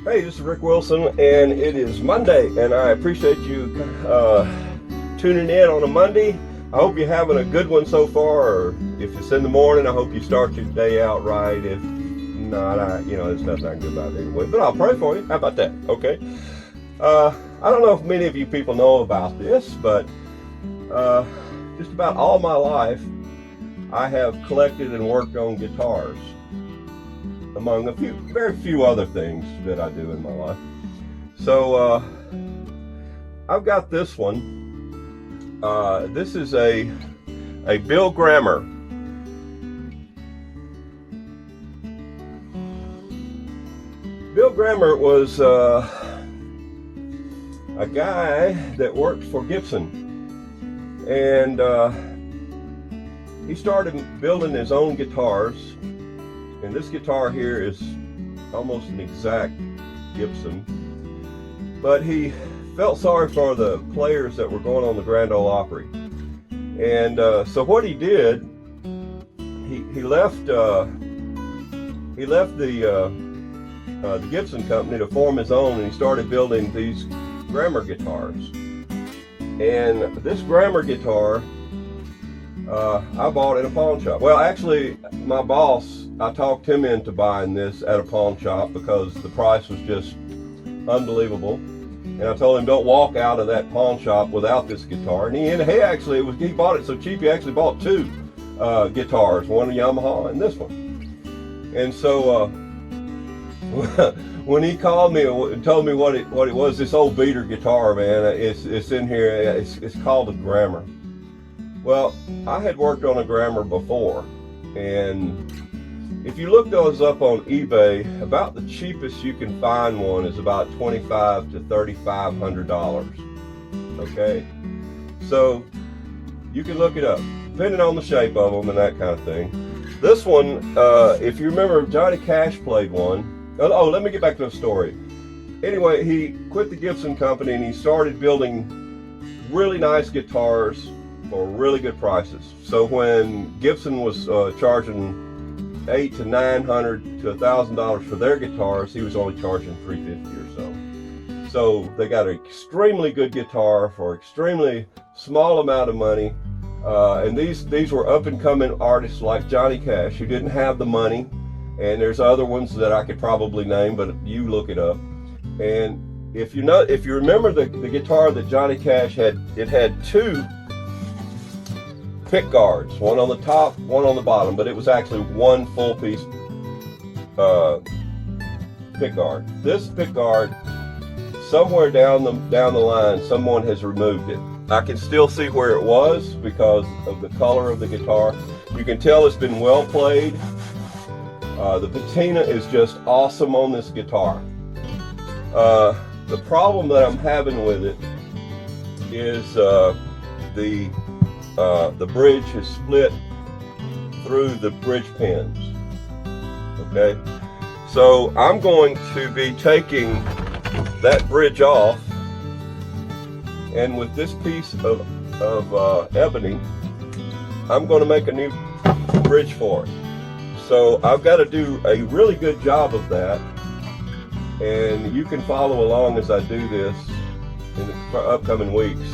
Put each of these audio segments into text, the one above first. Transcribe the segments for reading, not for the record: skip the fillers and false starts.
Hey, this is Rick Wilson, and it is Monday, and I appreciate you tuning in on a Monday. I hope you're having a good one so far, or if it's in the morning, I hope you start your day out right. If not, there's nothing I can do about it anyway, but I'll pray for you. How about that? Okay. I don't know if many of you people know about this, but just about all my life, I have collected and worked on guitars, among very few other things that I do in my life. So I've got this one. This is a Bill Grammer. Bill Grammer was a guy that worked for Gibson, and he started building his own guitars. And this guitar here is almost an exact Gibson, but he felt sorry for the players that were going on the Grand Ole Opry, and so what he did, he left the Gibson company to form his own, and he started building these Grammer guitars. And this Grammer guitar I bought at a pawn shop. Well, actually, my boss, I talked him into buying this at a pawn shop because the price was just unbelievable. And I told him, don't walk out of that pawn shop without this guitar. And he bought it so cheap, he actually bought two guitars, one a Yamaha and this one. And so when he called me and told me what it was, this old beater guitar, man, it's in here, it's called a Grammer. Well, I had worked on a Grammer before, and if you look those up on eBay, about the cheapest you can find one is about $2,500 to $3,500. Okay, so you can look it up, depending on the shape of them and that kind of thing. This one, if you remember, Johnny Cash played one. Oh, let me get back to the story. Anyway, he quit the Gibson company and he started building really nice guitars for really good prices. So when Gibson was charging $800 to $900 to $1,000 for their guitars, he was only charging $350 or so. So they got an extremely good guitar for extremely small amount of money. And these were up and coming artists like Johnny Cash, who didn't have the money. And there's other ones that I could probably name, but you look it up. And if you remember the guitar that Johnny Cash had, it had two pick guards, one on the top, one on the bottom, but it was actually one full piece pick guard. This pick guard, somewhere down the line, someone has removed it. I can still see where it was because of the color of the guitar. You can tell it's been well played. The patina is just awesome on this guitar. The problem that I'm having with it is the bridge is split through the bridge pins. Okay, so I'm going to be taking that bridge off, and with this piece of ebony, I'm going to make a new bridge for it. So I've got to do a really good job of that, and you can follow along as I do this in the upcoming weeks.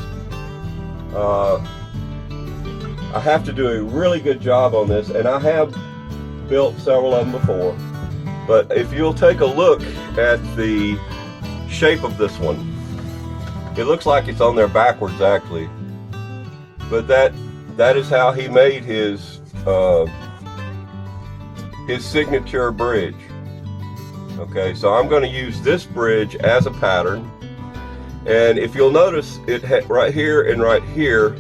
I have to do a really good job on this, and I have built several of them before, but if you'll take a look at the shape of this one, it looks like it's on there backwards actually, but that is how he made his signature bridge. Okay, so I'm going to use this bridge as a pattern, and if you'll notice, it right here and right here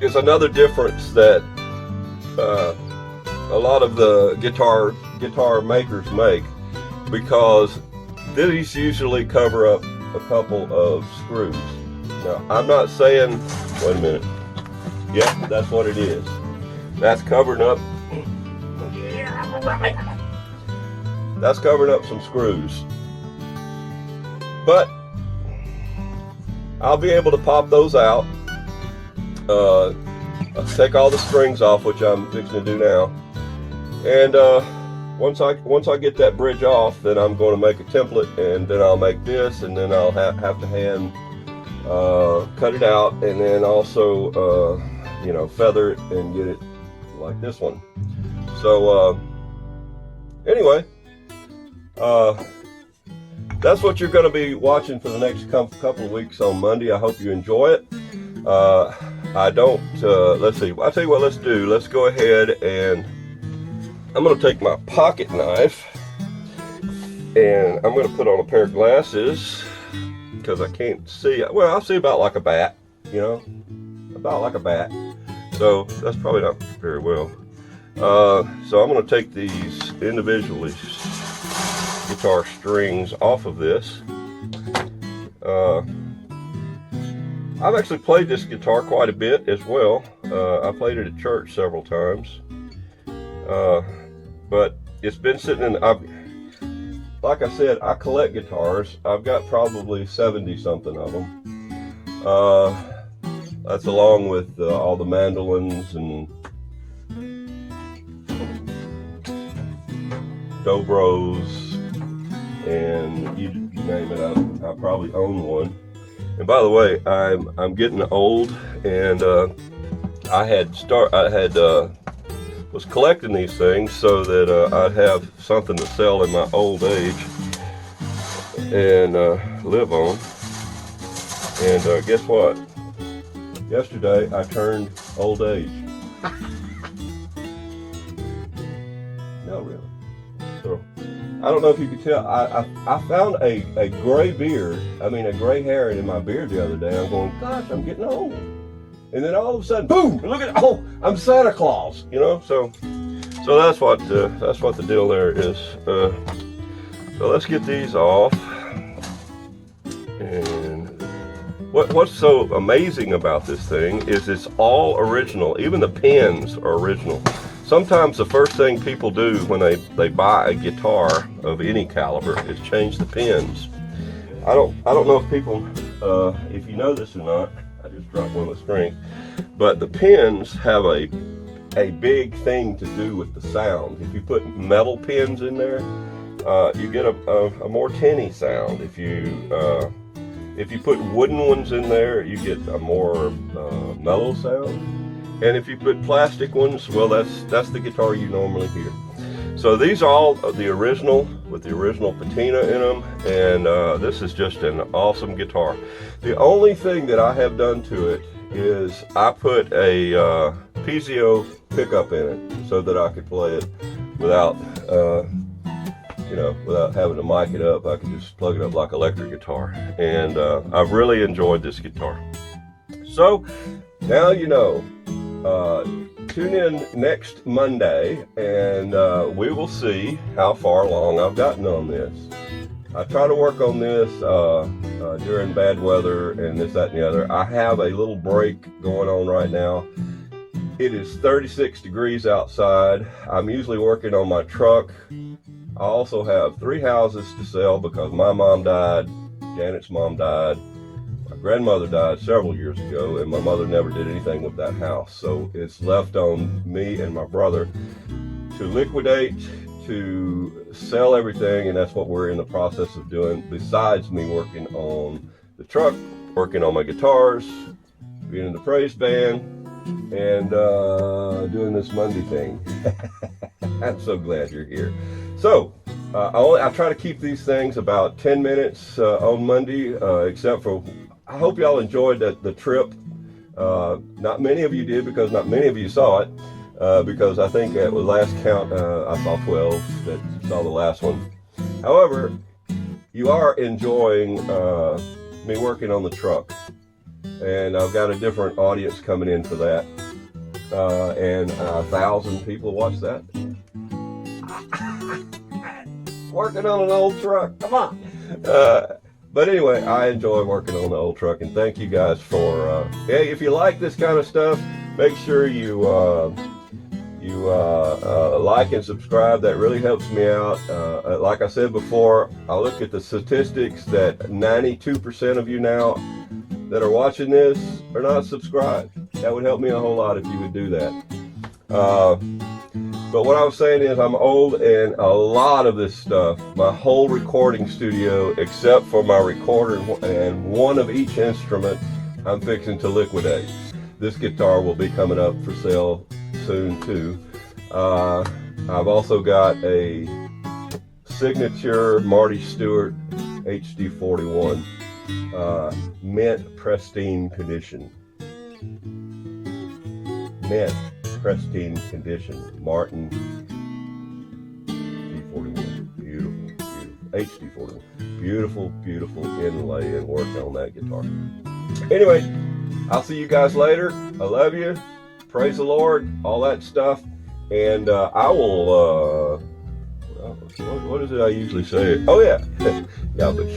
is another difference that a lot of the guitar makers make, because these usually cover up a couple of screws. Now, I'm not saying, wait a minute, yep, that's what it is. That's covering up some screws, but I'll be able to pop those out. I'll take all the strings off, which I'm fixing to do now, and once I get that bridge off, then I'm going to make a template, and then I'll make this, and then I'll have to hand cut it out, and then also you know, feather it and get it like this one. So anyway, that's what you're going to be watching for the next couple of weeks on Monday. I hope you enjoy it. I don't, let's see, I'll tell you what, let's go ahead, and I'm going to take my pocket knife, and I'm going to put on a pair of glasses, because I can't see, well, I'll see about like a bat, you know, about like a bat, so that's probably not very well. So I'm going to take these individually guitar strings off of this. I've actually played this guitar quite a bit as well. I played it at church several times, but it's been sitting in, like I said, I collect guitars. I've got probably 70 something of them. That's along with all the mandolins and dobros, and you name it. I probably own one. And by the way, I'm getting old, and was collecting these things so that I'd have something to sell in my old age and live on. And guess what? Yesterday I turned old age. No, really. So I don't know if you could tell. I found a gray beard. I mean, a gray hair in my beard the other day. I'm going, gosh, I'm getting old. And then all of a sudden, boom! Look at, oh, I'm Santa Claus. You know, so that's what the deal there is. So let's get these off. And what's so amazing about this thing is it's all original. Even the pins are original. Sometimes the first thing people do when they buy a guitar of any caliber is change the pins. I don't know if people, if you know this or not. I just dropped one of the strings. But the pins have a big thing to do with the sound. If you put metal pins in there, you get a more tinny sound. If you put wooden ones in there, you get a more mellow sound. And if you put plastic ones, well, that's the guitar you normally hear. So these are all the original, with the original patina in them, and this is just an awesome guitar. The only thing that I have done to it is I put a Pizio pickup in it so that I could play it without, you know, without having to mic it up. I could just plug it up like electric guitar, and I've really enjoyed this guitar. So now you know. Tune in next Monday, and we will see how far along I've gotten on this. I try to work on this during bad weather and this, that, and the other. I have a little break going on right now. It is 36 degrees outside. I'm usually working on my truck. I also have 3 houses to sell because my mom died, Janet's mom died, my grandmother died several years ago, and my mother never did anything with that house. So it's left on me and my brother to liquidate, to sell everything, and that's what we're in the process of doing, besides me working on the truck, working on my guitars, being in the praise band, and doing this Monday thing. I'm so glad you're here. So I try to keep these things about 10 minutes on Monday, except for, I hope y'all enjoyed the trip. Not many of you did, because not many of you saw it, because I think at the last count I saw 12 that saw the last one. However, you are enjoying me working on the truck, and I've got a different audience coming in for that, and 1,000 people watch that. Working on an old truck, come on. But anyway, I enjoy working on the old truck, and thank you guys for, hey, if you like this kind of stuff, make sure you like and subscribe. That really helps me out. Like I said before, I look at the statistics that 92% of you now that are watching this are not subscribed. That would help me a whole lot if you would do that. But what I was saying is I'm old, and a lot of this stuff, my whole recording studio, except for my recorder and one of each instrument, I'm fixing to liquidate. This guitar will be coming up for sale soon too. I've also got a signature Marty Stewart HD41, mint pristine condition. Mint pristine condition, Martin D41, beautiful, HD41, beautiful inlay and work on that guitar. Anyway, I'll see you guys later. I love you. Praise the Lord, all that stuff. And I will, what is it I usually say? Oh yeah, yeah, but